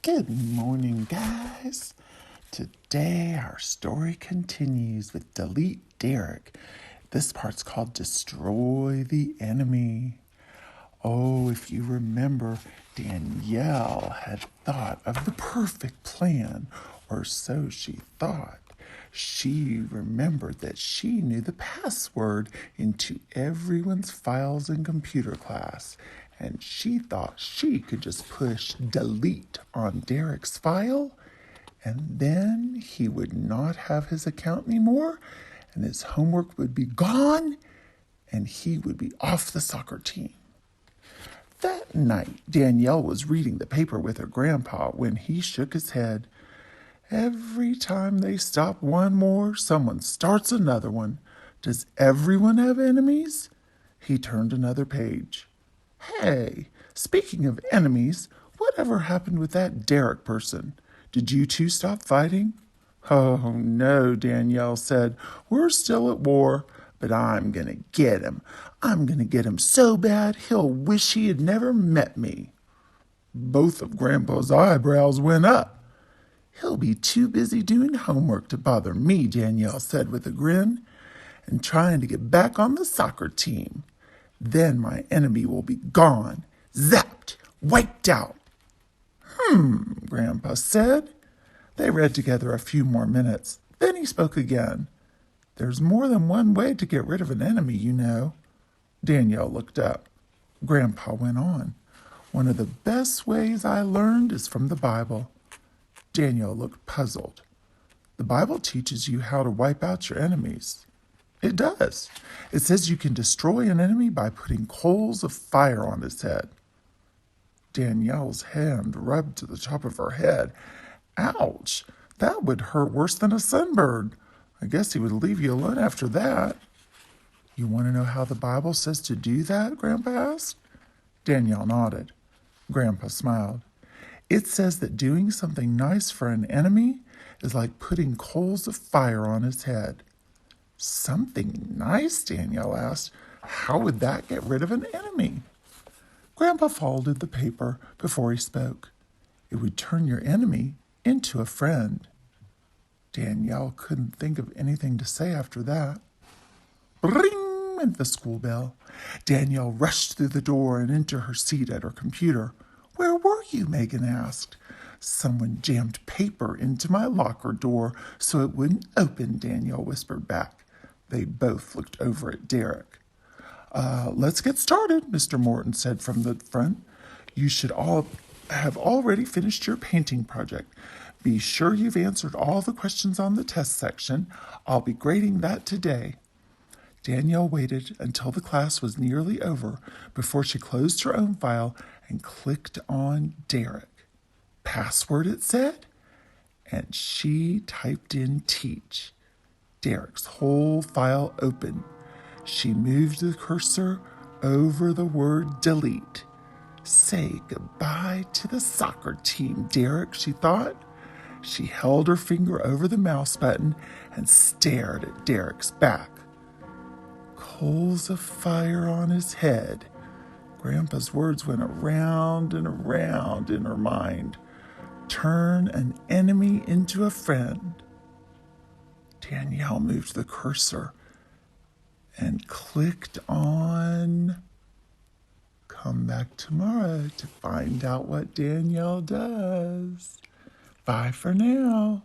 Good morning, guys. Today our story continues with Delete Derrick. This part's called Destroy the Enemy. Oh, if you remember, Danielle had thought of the perfect plan, or so she thought. She remembered that she knew the password into everyone's files in computer class, and she thought she could just push delete on Derrick's file, and then he would not have his account anymore, and his homework would be gone, and he would be off the soccer team. That night, Danielle was reading the paper with her grandpa when he shook his head. Every time they stop one war, someone starts another one. Does everyone have enemies? He turned another page. Hey, speaking of enemies, whatever happened with that Derrick person? Did you two stop fighting? Oh, no, Danielle said. We're still at war, but I'm going to get him. I'm going to get him so bad he'll wish he had never met me. Both of Grandpa's eyebrows went up. He'll be too busy doing homework to bother me, Danielle said with a grin, and trying to get back on the soccer team. Then my enemy will be gone, zapped, wiped out. Grandpa said. They read together a few more minutes. Then he spoke again. There's more than one way to get rid of an enemy, you know. Danielle looked up. Grandpa went on. One of the best ways I learned is from the Bible. Danielle looked puzzled. The Bible teaches you how to wipe out your enemies. It does. It says you can destroy an enemy by putting coals of fire on his head. Danielle's hand rubbed to the top of her head. Ouch! That would hurt worse than a sunburn. I guess he would leave you alone after that. You want to know how the Bible says to do that? Grandpa asked. Danielle nodded. Grandpa smiled. It says that doing something nice for an enemy is like putting coals of fire on his head. Something nice? Danielle asked. How would that get rid of an enemy? Grandpa folded the paper before he spoke. It would turn your enemy into a friend. Danielle couldn't think of anything to say after that. Ring went the school bell. Danielle rushed through the door and into her seat at her computer. Where were you? Megan asked. Someone jammed paper into my locker door so it wouldn't open, Danielle whispered back. They both looked over at Derrick. Let's get started, Mr. Morton said from the front. You should all have already finished your painting project. Be sure you've answered all the questions on the test section. I'll be grading that today. Danielle waited until the class was nearly over before she closed her own file and clicked on Derrick. Password, it said, and she typed in teach. Derrick's whole file opened. She moved the cursor over the word delete. Say goodbye to the soccer team, Derrick, she thought. She held her finger over the mouse button and stared at Derrick's back. Coals of fire on his head. Grandpa's words went around and around in her mind. Turn an enemy into a friend. Danielle moved the cursor and clicked on come back tomorrow to find out what Danielle does. Bye for now.